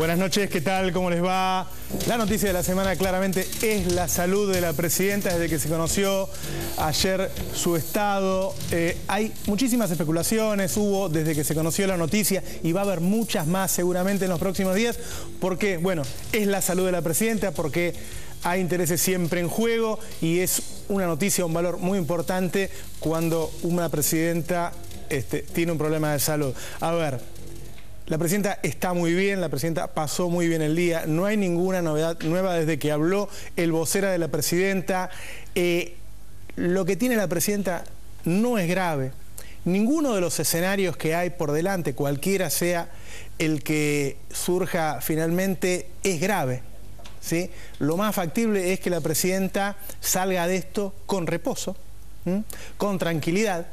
Buenas noches, ¿qué tal? ¿Cómo les va? La noticia de la semana claramente es la salud de la presidenta desde que se conoció ayer su estado. Hay muchísimas especulaciones, hubo desde que se conoció la noticia y va a haber muchas más seguramente en los próximos días porque, bueno, es la salud de la presidenta, porque hay intereses siempre en juego y es una noticia, un valor muy importante cuando una presidenta tiene un problema de salud. A ver, la presidenta está muy bien, la presidenta pasó muy bien el día, no hay ninguna novedad nueva desde que habló el vocero de la presidenta. Lo que tiene la presidenta no es grave. Ninguno de los escenarios que hay por delante, cualquiera sea el que surja finalmente, es grave, ¿sí? Lo más factible es que la presidenta salga de esto con reposo, con tranquilidad.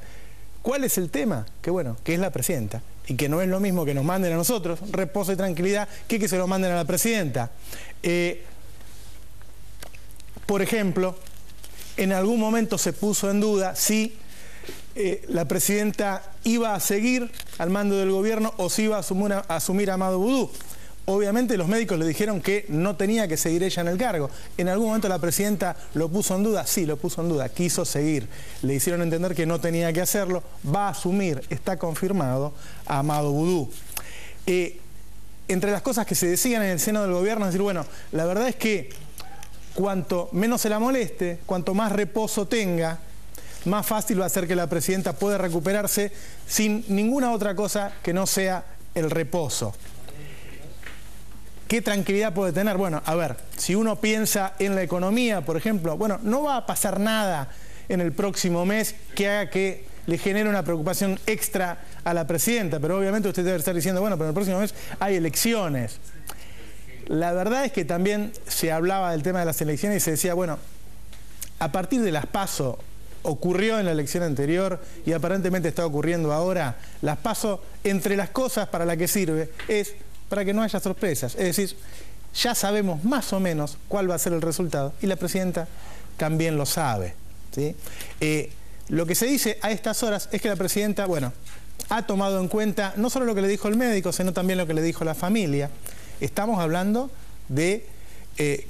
¿Cuál es el tema? Que bueno, que es la presidenta. Y que no es lo mismo que nos manden a nosotros, reposo y tranquilidad, que se lo manden a la presidenta. Por ejemplo, en algún momento se puso en duda si la presidenta iba a seguir al mando del gobierno o si iba a asumir a Amado Boudou. Obviamente los médicos le dijeron que no tenía que seguir ella en el cargo. ¿En algún momento la presidenta lo puso en duda? Sí, lo puso en duda, quiso seguir. Le hicieron entender que no tenía que hacerlo. Va a asumir, está confirmado, a Amado Boudou. Entre las cosas que se decían en el seno del gobierno, es decir, bueno, la verdad es que cuanto menos se la moleste, cuanto más reposo tenga, más fácil va a ser que la presidenta pueda recuperarse sin ninguna otra cosa que no sea el reposo. ¿Qué tranquilidad puede tener? Bueno, a ver, si uno piensa en la economía, por ejemplo, bueno, no va a pasar nada en el próximo mes que haga que le genere una preocupación extra a la presidenta, pero obviamente usted debe estar diciendo, bueno, pero en el próximo mes hay elecciones. La verdad es que también se hablaba del tema de las elecciones y se decía, bueno, a partir de las PASO, ocurrió en la elección anterior y aparentemente está ocurriendo ahora, las PASO, entre las cosas para las que sirve es para que no haya sorpresas. Es decir, ya sabemos más o menos cuál va a ser el resultado y la presidenta también lo sabe, ¿sí? Lo que se dice a estas horas es que la presidenta, bueno, ha tomado en cuenta no solo lo que le dijo el médico, sino también lo que le dijo la familia. Estamos hablando de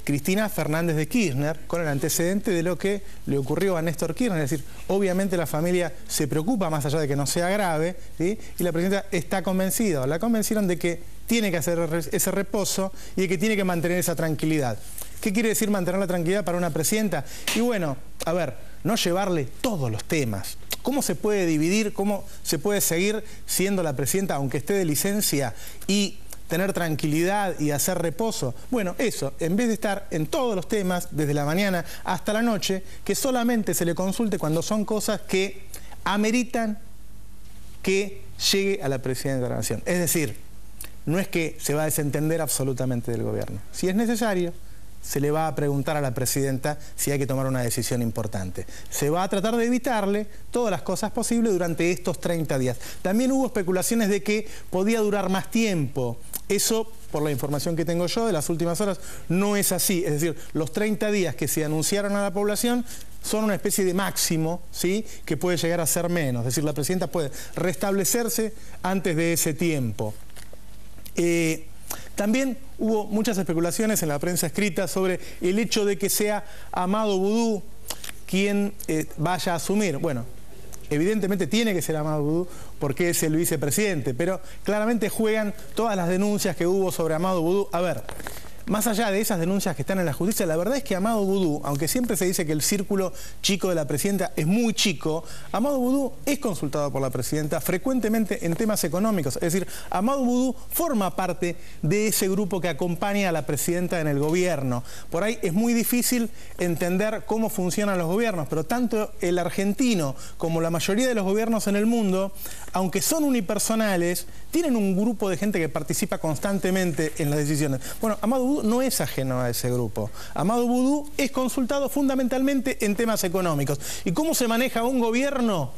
Cristina Fernández de Kirchner, con el antecedente de lo que le ocurrió a Néstor Kirchner. Es decir, obviamente la familia se preocupa más allá de que no sea grave, ¿sí? Y la presidenta está convencida, la convencieron de que tiene que hacer ese reposo y de que tiene que mantener esa tranquilidad. ¿Qué quiere decir mantener la tranquilidad para una presidenta? Y bueno, a ver, no llevarle todos los temas. ¿Cómo se puede dividir? ¿Cómo se puede seguir siendo la presidenta, aunque esté de licencia, y tener tranquilidad y hacer reposo? Bueno, eso, en vez de estar en todos los temas, desde la mañana hasta la noche, que solamente se le consulte cuando son cosas que ameritan que llegue a la presidencia de la Nación. Es decir, no es que se va a desentender absolutamente del gobierno. Si es necesario, se le va a preguntar a la presidenta si hay que tomar una decisión importante. Se va a tratar de evitarle todas las cosas posibles durante estos 30 días. También hubo especulaciones de que podía durar más tiempo. Eso, por la información que tengo yo de las últimas horas, no es así. Es decir, los 30 días que se anunciaron a la población son una especie de máximo, ¿sí?, que puede llegar a ser menos. Es decir, la presidenta puede restablecerse antes de ese tiempo. También hubo muchas especulaciones en la prensa escrita sobre el hecho de que sea Amado Boudou quien vaya a asumir. Bueno, evidentemente tiene que ser Amado Boudou porque es el vicepresidente, pero claramente juegan todas las denuncias que hubo sobre Amado Boudou. A ver, más allá de esas denuncias que están en la justicia, la verdad es que Amado Boudou, aunque siempre se dice que el círculo chico de la presidenta es muy chico, Amado Boudou es consultado por la presidenta frecuentemente en temas económicos. Es decir, Amado Boudou forma parte de ese grupo que acompaña a la presidenta en el gobierno. Por ahí es muy difícil entender cómo funcionan los gobiernos, pero tanto el argentino como la mayoría de los gobiernos en el mundo, aunque son unipersonales, tienen un grupo de gente que participa constantemente en las decisiones. Bueno, Amado Boudou no es ajeno a ese grupo. Amado Boudou es consultado fundamentalmente en temas económicos. ¿Y cómo se maneja un gobierno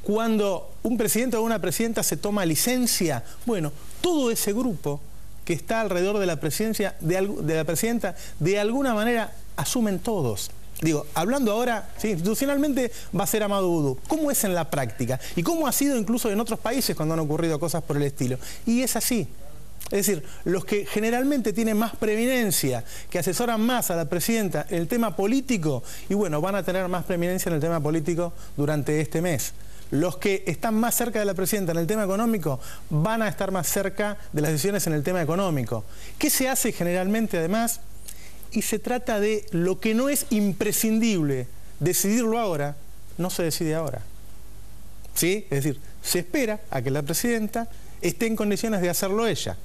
cuando un presidente o una presidenta se toma licencia? Bueno, todo ese grupo que está alrededor de la presidencia, de la presidenta, de alguna manera asumen todos. Digo, hablando ahora, sí, institucionalmente va a ser Amado Boudou. ¿Cómo es en la práctica? ¿Y cómo ha sido incluso en otros países cuando han ocurrido cosas por el estilo? Y es así. Es decir, los que generalmente tienen más preeminencia, que asesoran más a la presidenta en el tema político, y bueno, van a tener más preeminencia en el tema político durante este mes. Los que están más cerca de la presidenta en el tema económico van a estar más cerca de las decisiones en el tema económico. ¿Qué se hace generalmente además? Y se trata de lo que no es imprescindible decidirlo ahora, no se decide ahora. ¿Sí? Es decir, se espera a que la presidenta esté en condiciones de hacerlo ella.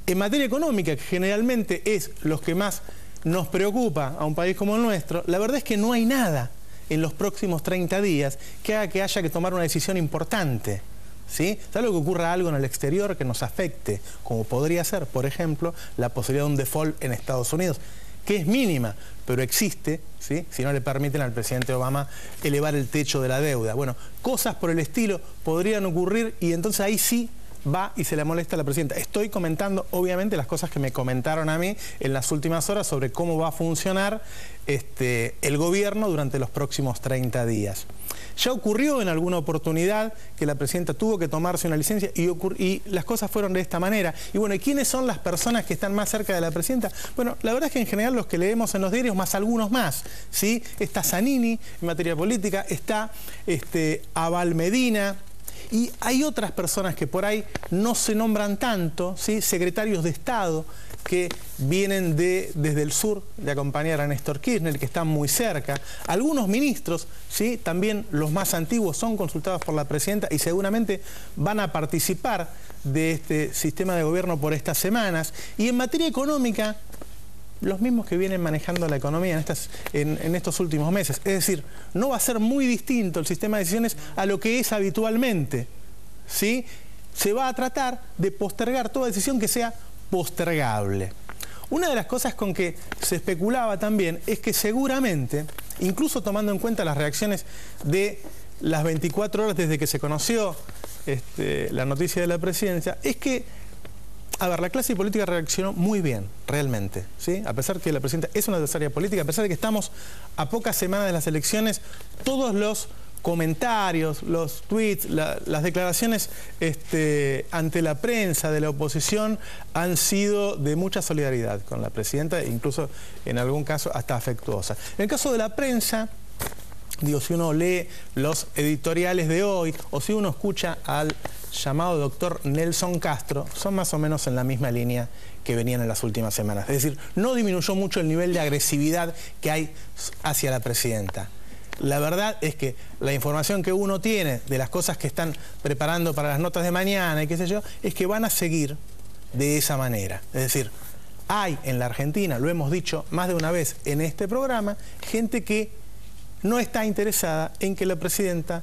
En materia económica, que generalmente es lo que más nos preocupa a un país como el nuestro, la verdad es que no hay nada en los próximos 30 días que haga que haya que tomar una decisión importante. ¿Sí? Salvo que ocurra algo en el exterior que nos afecte, como podría ser, por ejemplo, la posibilidad de un default en Estados Unidos, que es mínima, pero existe, ¿sí? Si no le permiten al presidente Obama elevar el techo de la deuda. Bueno, cosas por el estilo podrían ocurrir y entonces ahí sí va y se le molesta a la presidenta. Estoy comentando, obviamente, las cosas que me comentaron a mí en las últimas horas sobre cómo va a funcionar el gobierno durante los próximos 30 días. Ya ocurrió en alguna oportunidad que la presidenta tuvo que tomarse una licencia y las cosas fueron de esta manera. Y bueno, ¿y quiénes son las personas que están más cerca de la presidenta? Bueno, la verdad es que en general los que leemos en los diarios, más algunos más, ¿sí? Está Zanini en materia política, está Abal Medina. Y hay otras personas que por ahí no se nombran tanto, ¿sí? Secretarios de Estado que vienen desde el sur de acompañar a Néstor Kirchner, que están muy cerca. Algunos ministros, ¿sí? También los más antiguos, son consultados por la presidenta y seguramente van a participar de este sistema de gobierno por estas semanas. Y en materia económica, los mismos que vienen manejando la economía en estos últimos meses. Es decir, no va a ser muy distinto el sistema de decisiones a lo que es habitualmente, ¿sí? Se va a tratar de postergar toda decisión que sea postergable. Una de las cosas con que se especulaba también es que seguramente, incluso tomando en cuenta las reacciones de las 24 horas desde que se conoció la noticia de la presidencia, es que a ver, la clase política reaccionó muy bien, realmente, ¿sí? A pesar que la presidenta es una adversaria política, a pesar de que estamos a pocas semanas de las elecciones, todos los comentarios, los tweets, las declaraciones ante la prensa de la oposición han sido de mucha solidaridad con la presidenta, incluso en algún caso hasta afectuosa. En el caso de la prensa, digo, si uno lee los editoriales de hoy o si uno escucha al llamado doctor Nelson Castro, son más o menos en la misma línea que venían en las últimas semanas. Es decir, no disminuyó mucho el nivel de agresividad que hay hacia la presidenta. La verdad es que la información que uno tiene de las cosas que están preparando para las notas de mañana y qué sé yo, es que van a seguir de esa manera. Es decir, hay en la Argentina, lo hemos dicho más de una vez en este programa, gente que no está interesada en que la presidenta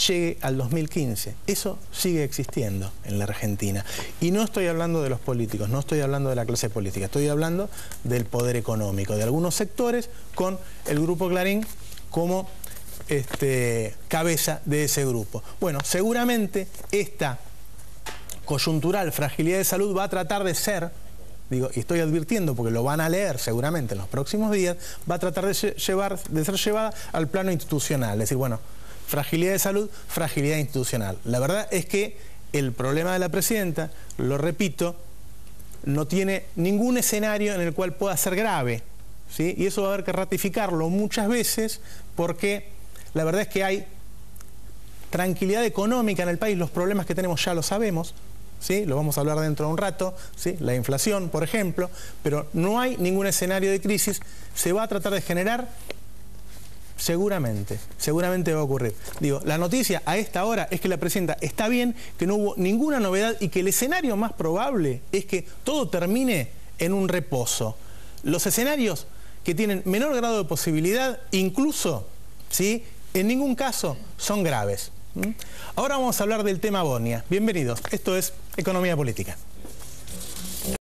llegue al 2015. Eso sigue existiendo en la Argentina. Y no estoy hablando de los políticos, no estoy hablando de la clase política, estoy hablando del poder económico, de algunos sectores con el Grupo Clarín como cabeza de ese grupo. Bueno, seguramente esta coyuntural fragilidad de salud va a tratar de ser, digo, y estoy advirtiendo porque lo van a leer seguramente en los próximos días, va a tratar de ser llevada al plano institucional. Es decir, bueno, fragilidad de salud, fragilidad institucional. La verdad es que el problema de la presidenta, lo repito, no tiene ningún escenario en el cual pueda ser grave, ¿sí? Y eso va a haber que ratificarlo muchas veces porque la verdad es que hay tranquilidad económica en el país, los problemas que tenemos ya lo sabemos, ¿sí? Lo vamos a hablar dentro de un rato, ¿sí? La inflación, por ejemplo, pero no hay ningún escenario de crisis, se va a tratar de generar. Seguramente va a ocurrir. Digo, la noticia a esta hora es que la presidenta está bien, que no hubo ninguna novedad y que el escenario más probable es que todo termine en un reposo. Los escenarios que tienen menor grado de posibilidad, incluso, ¿sí? En ningún caso son graves. Ahora vamos a hablar del tema Bonia. Bienvenidos, esto es Economía Política.